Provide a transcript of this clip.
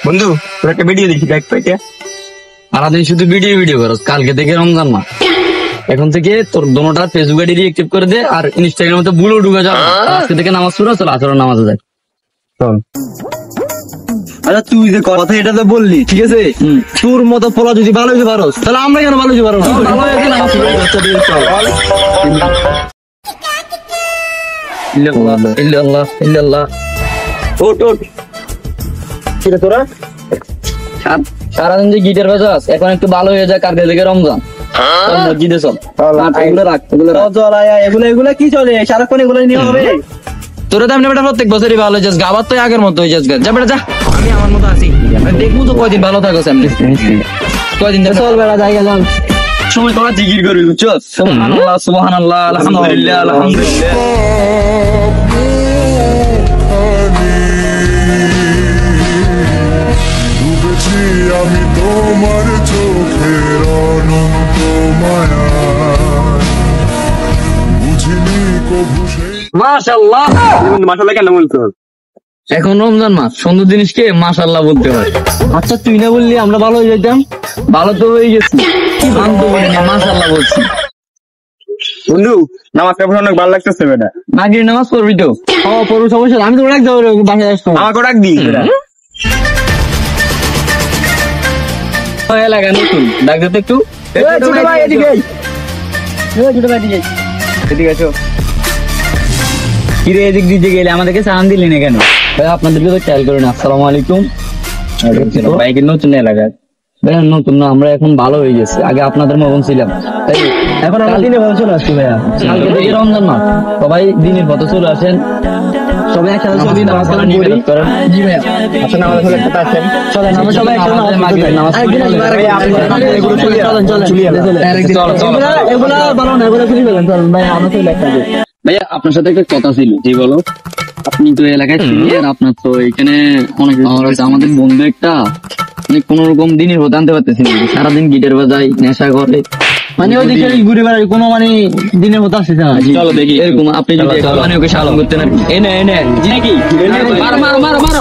বন্ধু তোর একটা ভিডিও দেখি দেখ পাইটা। সারাদিন শুধু ভিডিও ভিডিও করস, কালকে থেকে রমজান মাস, এখন থেকে তোর দোনোটা ফেসবুক আইডি রিঅ্যাক্টিভ করে দে আর ইনস্টাগ্রামে তো ভুলও ঢুকে যাও। আজকে থেকে নামাজ পড়া চল, আসর নামাজে যাই চল। আচ্ছা তুই যে কথা এটা তো বললি ঠিক আছে, তোর মতো পোলা যদি ভালো হইতে পারো তাহলে আমরা কেন ভালো হইতে পারবো না? ভালো হয়েছে নামাজ পড়ে চল। ইল্লাল্লাহ ইল্লাল্লাহ ইল্লাল্লাহ। ওট ওট কি রে তোরা? সারাদিন যে গিটার বাজাস, এখন একটু ভালো হয়ে যায়, কালকে থেকে রমজান। চল মসজিদে চল, এগুলো রাখ, এগুলো রাখ। চল আয় এগুলো কি চলে সারাক্ষণ এগুলো নিয়ে হবে? তোরা তো এমনি বেটা প্রত্যেক বছরই ভালো হয়ে যাস, আবার তো আগের মতো হয়ে যাস। যা বেটা যা, আমি আমার মতো আছি, দেখবো তো কয়দিন ভালো থাকো এমনি। কয়দিন চল বেড়া জায়গা যান সময় তোরা জিকির করবি বুঝছো? সুবহানাল্লাহ সুবহানাল্লাহ আলহামদুলিল্লাহ আলহামদুলিল্লাহ। ডুবেছি আমি তোমার চোখের অনন্ত মায়ায়, বুঝিনি কভু সেই মাশাআল্লাহ। মাশাআল্লাহ কেন বলছো? এখন রমজান মাস, সুন্দর জিনিসকে মাশাআল্লাহ বলতে হয়। আচ্ছা তুই না বললি আমরা ভালো হয়ে যেতাম? ভালো তো হয়ে গেছি, আমি তো বলি না, মাশাআল্লাহ বলছি। বন্ধু নামাজটা পড়ে অনেক ভালো লাগতেছে বেটা। মাগরিব নামাজ পড়বি তো? পড়ু সমস্যা আমি তো ডাক যাবো বাসায় আসতো। আমাকে ডাক দি বেটা। এলাকা নতুন, ডাক দিতে একটু। ছোট ভাই এদিকে আয়। ছোট ভাই এদিকে আয়। এদিকে আসো। কিরে এদিক দিতে গেলে আমাদেরকে সালাম দিলি না কেন? ভাই আপনাদেরকে তো খেয়াল করেন। আসসালামু আলাইকুম। বাইকের নতুন এলাকায় ভাইয়া, নতুন না, আমরা এখন ভালো হয়ে গেছি, আগে আপনাদের মতন ছিলাম। তাই এখন আমরা দিনে ভালো চলে আসছি ভাইয়া। কালকে থেকে রমজান মাস, সবাই দিনের পথে চলে আসেন, সবাই একসাথে চলি নামাজ কালাম করি। নিবেদন করেন। জি ভাইয়া। আচ্ছা নামাজ হলে একটা আসেন। চলেন আমরা সবাই একসাথে নামাজ পড়তে যাই। নামাজ পড়তে একদিন যাই। ভাইয়া আপনি এগুলো চলে চলেন চলেন এগুলা ভালো না এগুলো খুলি ফেলেন। চলেন ভাই আমরা চলে একটা যাই। ভাইয়া আপনার সাথে একটা কথা ছিল। জি বলো। আপনি তো এলাকায় ছিলেন, আপনার তো এখানে অনেক পাওয়ার আছে। আমাদের বন্ধু একটা মানে কোন রকম দিনের পথে আনতে পারতেছি না, সারাদিন গিটার বাজাই, নেশা করে, মানে ওই দিকে ঘুরে বেড়াই কোনো মানে দিনের মতো আসছে না। চলো দেখি এরকম আপনি যদি মানে ওকে সালাম করতেন আর কি। এনে এনে জি নাকি মার মার মার মার